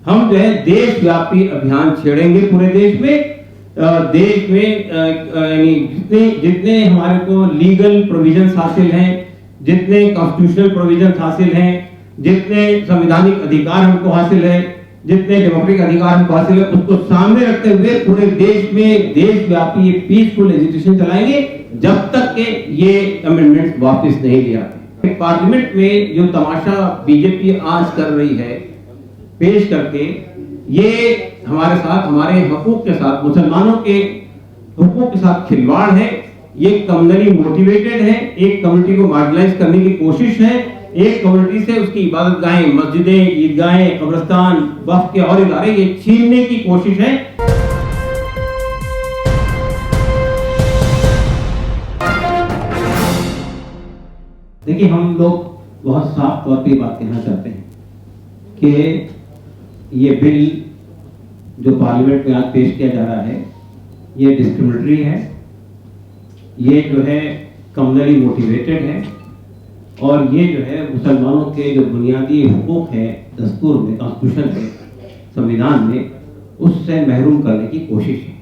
हम जो है देशव्यापी अभियान छेड़ेंगे पूरे देश में। देश में यानी जितने हमारे को लीगल प्रोविजंस हासिल हैं, जितने कॉन्स्टिट्यूशनल प्रोविजंस हासिल हैं, जितने संवैधानिक अधिकार हमको हासिल है, जितने डेमोक्रेटिक अधिकार हमको हासिल है, उसको सामने रखते हुए पूरे देश में देशव्यापी ये पीसफुल एजिटेशन चलाएंगे जब तक के ये अमेंडमेंट्स वापस नहीं ले आते। पार्लियामेंट में जो तमाशा बीजेपी आज कर रही है पेश करके, ये हमारे साथ, हमारे हकूक के साथ, मुसलमानों के हकूक के साथ खिलवाड़ है। ये कम्युनली मोटिवेटेड है, एक कम्युनिटी को मार्जिनलाइज करने की कोशिश है, एक कम्युनिटी से उसकी इबादत गाहें, मस्जिदें, ईदगाहें, कब्रिस्तान, वक्फ के और इदारे ये छीनने की कोशिश है। देखिए, हम लोग बहुत साफ तौर पे बात कहना चाहते हैं कि ये बिल जो पार्लियामेंट में आज पेश किया जा रहा है, ये डिस्क्रिमिनेटरी है, ये जो है कम्युनली मोटिवेटेड है, और ये जो है मुसलमानों के जो बुनियादी हुकूक है दस्तूर में, कॉन्स्टिट्यूशन में, संविधान में, उससे महरूम करने की कोशिश है।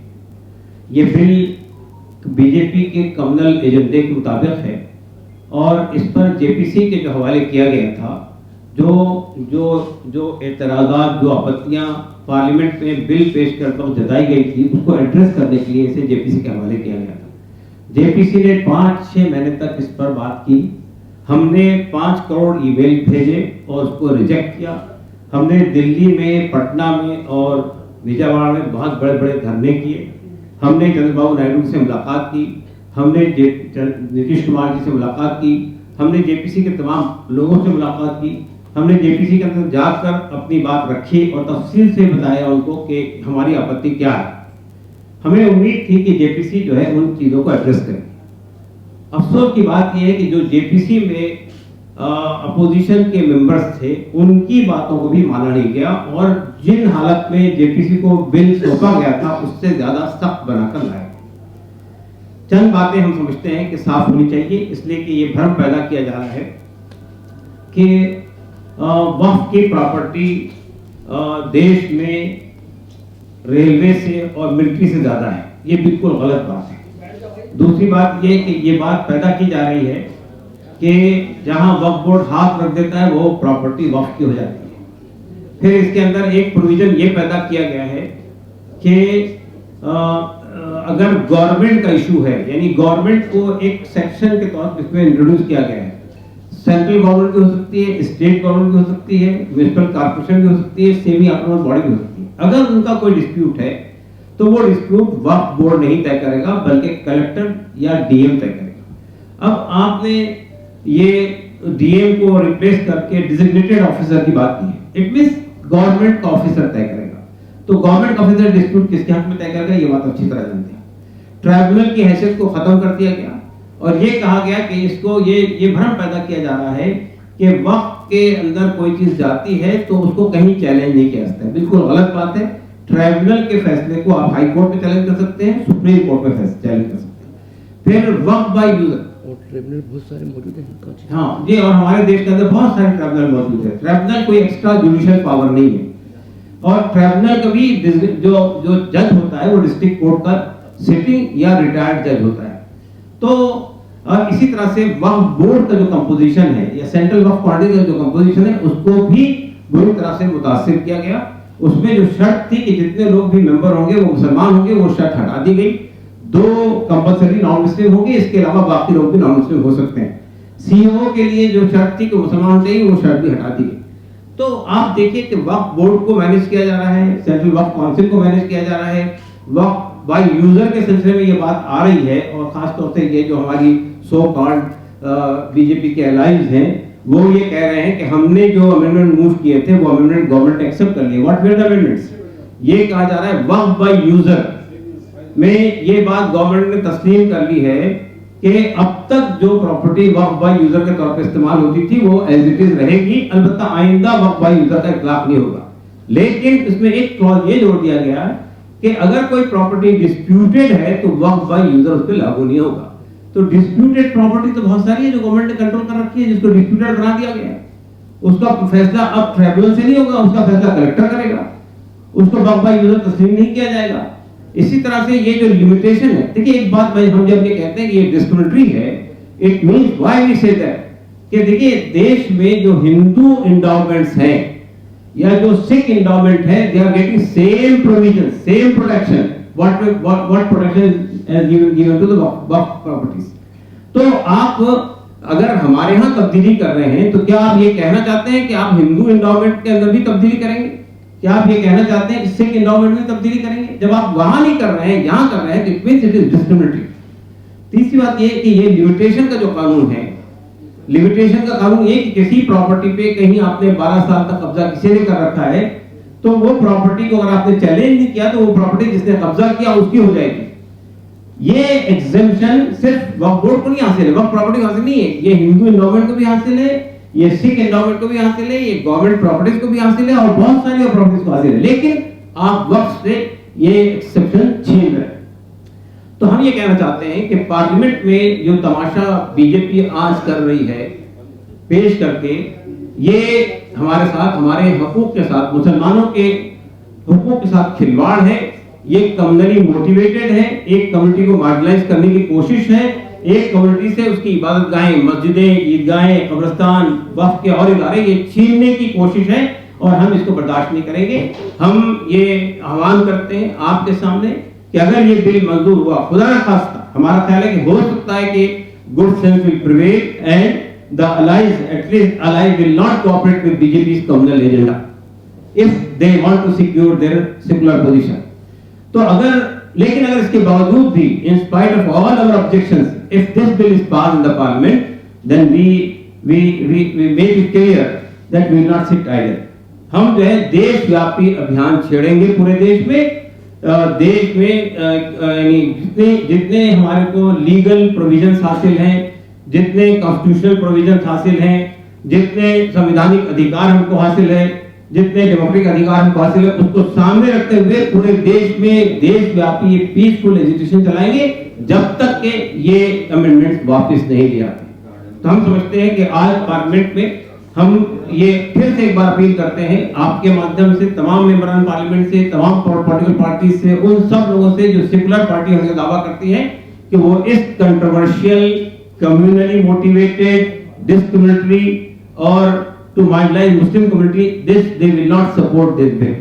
ये बिल बीजेपी के कम्युनल एजेंडे के मुताबिक है और इस पर जेपीसी के जो हवाले किया गया था, जो एतराज़ात, जो आपत्तियां पार्लियामेंट में बिल पेश करते वक्त जताई गई थी, उसको एड्रेस करने के लिए इसे जेपीसी के हवाले किया गया था। जेपीसी ने 5-6 महीने तक इस पर बात की। हमने 5 करोड़ ईमेल भेजे और उसको रिजेक्ट किया। हमने दिल्ली में, पटना में और विजयवाड़ा में बहुत बड़े बड़े धरने किए। हमने चंद्रबाबू नायडू से मुलाकात की, हमने नीतीश कुमार जी से मुलाकात की, हमने जेपीसी के तमाम लोगों से मुलाकात की, हमने जेपीसी के अंदर जाकर अपनी बात रखी और तफसील से बताया उनको कि हमारी आपत्ति क्या है। हमें उम्मीद थी कि जेपीसी जो है उन चीज़ों को एड्रेस करे। अफसोस की बात यह है कि जो जेपीसी में अपोजिशन के मेंबर्स थे, उनकी बातों को भी माना नहीं गया और जिन हालत में जेपीसी को बिल सौंपा गया था उससे ज्यादा सख्त बनाकर लाया। चंद बातें हम समझते हैं कि साफ होनी चाहिए, इसलिए कि ये भ्रम पैदा किया जा रहा है कि वक्फ की प्रॉपर्टी देश में रेलवे से और मिलिट्री से ज्यादा है। ये बिल्कुल गलत बात है। दूसरी बात ये कि ये बात पैदा की जा रही है कि जहां वक्फ बोर्ड हाथ रख देता है वो प्रॉपर्टी वक्फ की हो जाती है। फिर इसके अंदर एक प्रोविजन ये पैदा किया गया है कि अगर गवर्नमेंट का इशू है, यानी गवर्नमेंट को एक सेक्शन के तौर पर इसमें इंट्रोड्यूस किया गया है। सेंट्रल गवर्नमेंट की हो सकती है, स्टेट गवर्नमेंट की हो सकती है, म्युनिसिपल कॉर्पोरेशन की हो सकती है, सेमी ऑटोनोमस बॉडी की हो सकती है। अगर उनका कोई डिस्प्यूट है तो वो डिस्प्यूट वक्फ बोर्ड नहीं तय करेगा, बल्कि कलेक्टर या डीएम तय करेगा। अब आपने ये डीएम को रिप्लेस करके डिजिग्नेटेड ऑफिसर की बात की है। इट मींस गवर्नमेंट का ऑफिसर तय करेगा। तो गवर्नमेंट ऑफिसर डिस्प्यूट किसके हक में तय करेगा, ये बात अच्छी तरह जानते हैं। ट्राइब्यूनल की हैसियत को खत्म कर दिया गया और ये कहा गया कि इसको ये भ्रम पैदा किया जा रहा है कि वक्फ के अंदर कोई चीज जाती है तो उसको कहीं चैलेंज नहीं किया जाता है। बिल्कुल गलत बात है। ट्राइब्यूनल के फैसले को आप हाई कोर्ट में चैलेंज कर सकते हैं, सुप्रीम कोर्ट में चैलेंज कर सकते हैं। फिर वक्फ बाय यूजर ट्रिब्यूनल बहुत सारे मौजूद हैं। हाँ जी, और हमारे देश के अंदर बहुत सारे ट्रिब्यूनल मौजूद है। ट्रिब्यूनल कोई एक्स्ट्रा जुडिशियल पावर नहीं है और ट्रिब्यूनल कभी जो जज होता है वो डिस्ट्रिक्ट कोर्ट का सिटिंग या रिटायर्ड जज होता है। तो और इसी तरह से वक्फ बोर्ड का जो कंपोजिशन है या सेंट्रल वक्फ बॉडी का जो कंपोजिशन है उसको भी बुरी तरह से मुतासिर किया गया। उसमें जो शर्त थी कि जितने लोग भी मेंबर होंगे वो मुसलमान होंगे, वो शर्त हटा दी गई। 2 कंपलसरी नॉन मुस्लिम होंगे, इसके अलावा बाकी लोग भी नॉन मुस्लिम हो सकते हैं। सीईओ के लिए जो शर्त थी कि मुसलमान चाहिए, वो शर्त भी हटा दी गई। तो आप देखिए कि वक्फ बोर्ड को मैनेज किया जा रहा है, सेंट्रल वक्फ काउंसिल को मैनेज किया जा रहा है, वक्फ बाय यूजर के सिलसिले में ये बात आ रही है। और खासतौर से ये जो हमारी सो कॉल्ड बीजेपी के एलाइज हैं, वो ये कह रहे हैं कि हमने जो अमेंडमेंट मूव किए थे वो अमेंडमेंट गवर्नमेंट एक्सेप्ट कर लिए। What were the amendments? ये कहा जा रहा है वक्फ बाय यूजर में ये बात गवर्नमेंट ने तस्लीम कर ली है कि अब तक जो प्रॉपर्टी वक्फ बाय यूजर के तौर पर इस्तेमाल होती थी वो एज इट इज रहेगी। अलबत्ता आइंदा वक्फ बाय यूजर का इतलाक नहीं होगा। लेकिन इसमें एक क्लॉज ये जोड़ दिया गया कि अगर कोई प्रॉपर्टी डिस्प्यूटेड है तो वक्फ बाय यूजर उस पर लागू नहीं होगा। तो डिस्प्यूटेड प्रॉपर्टी तो बहुत सारी है जो गवर्नमेंट ने कंट्रोल कर रखी है, जिसको डिस्प्यूटेड बना दिया गया है। उसका फैसला अब ट्राइब्यूनल से नहीं होगा, उसका फैसला कलेक्टर करेगा, उसको वक्फ बाय यूजर तस्लीम नहीं किया जाएगा। इसी तरह से ये जो लिमिटेशन है, देखिए एक बात भाई, हम जब ये कहते हैं कि ये डिस्क्रिमिनेटरी है, it means why we say that, कि देखिए देश में जो हिंदू इंडोमेंट्स हैं या जो सिख इंडोमेंट है, they are getting same provision, same protection, what protection is given to the waqf properties. तो आप अगर हमारे यहाँ तब्दीली कर रहे हैं, तो क्या आप ये कहना चाहते हैं कि आप हिंदू इंडोमेंट के अंदर भी तब्दीली करेंगे? क्या आप ये कहना चाहते हैं कि सिख इंडोमेंट में तब्दीली करेंगे? जब आप वहां नहीं कर रहे हैं, यहाँ कर रहे हैं, तो it means it is discriminatory. तीसरी बात ये कि ये लिमिटेशन का जो कानून है, लिमिटेशन का कानून ये कि किसी प्रॉपर्टी पे कहीं आपने 12 साल तक कब्जा किसी ने कर रखा है, तो वो प्रॉपर्टी को अगर आपने चैलेंज नहीं किया, तो वो प्रॉपर्टी जिसने कब्जा किया उसकी हो जाएगी। ये एग्जेम्पशन सिर्फ वक्फ बोर्ड को नहीं हासिल है, वक्फ प्रॉपर्टी को हासिल नहीं है, ये हिंदू एंडोमेंट को भी हासिल है, ये सिख एंडोमेंट को भी हासिल है, ये गवर्नमेंट प्रॉपर्टीज को भी हासिल है, और बहुत सारी और प्रॉपर्टीज को हासिल है। लेकिन आप वक्फ से ये एक्सेप्शन छीन रहे हैं। तो हम ये कहना चाहते हैं कि पार्लियामेंट में जो तमाशा बीजेपी आज कर रही है पेश करके, ये हमारे साथ, हमारे हकूक के साथ, मुसलमानों के हकूक के साथ खिलवाड़ है। ये कम्युनली मोटिवेटेड है, एक कम्युनिटी को मार्जिनलाइज करने की कोशिश है, एक कम्युनिटी से उसकी इबादत गाहें, मस्जिदें, ईदगाहें, कब्रिस्तान, वक्फ के और इदारे ये छीनने की कोशिश है, और हम इसको बर्दाश्त नहीं करेंगे। हम ये आह्वान करते हैं आपके सामने कि अगर ये बिल मंजूर हुआ, खुदा न खास्ता, हमारा ख्याल है कि हो सकता है कि good sense will prevail and the allies, at least allies will not cooperate with BJP's communal agenda if they want to secure their secular position. तो अगर, लेकिन अगर इसके बावजूद भी, in spite of all our objections, if this bill is passed in the parliament, then we make it clear that we will not sit idle. हम जो है देशव्यापी अभियान छेड़ेंगे पूरे देश में, देश में यानी जितने हमारे को लीगल प्रोविजंस हासिल हैं, जितने कॉन्स्टिट्यूशनल प्रोविजन हासिल हैं, जितने संवैधानिक अधिकार हमको हासिल है, जितने डेमोक्रेटिक अधिकार हमको हासिल है, उसको सामने रखते हुए पूरे देश में देशव्यापी पीसफुल एजिटेशन चलाएंगे जब तक कि ये अमेंडमेंट्स वापस नहीं ले आते। तो हम समझते हैं कि आज पार्लियामेंट में हम ये फिर से एक बार अपील करते हैं आपके माध्यम से, तमाम मेंबरान पार्लियामेंट से, तमाम पॉलिटिकल पार्टी से, उन सब लोगों से जो सेकुलर पार्टी होने का दावा करती हैं कि वो इस controversial, communally motivated, discriminatory or to marginalize Muslim community, this they will not support this bill.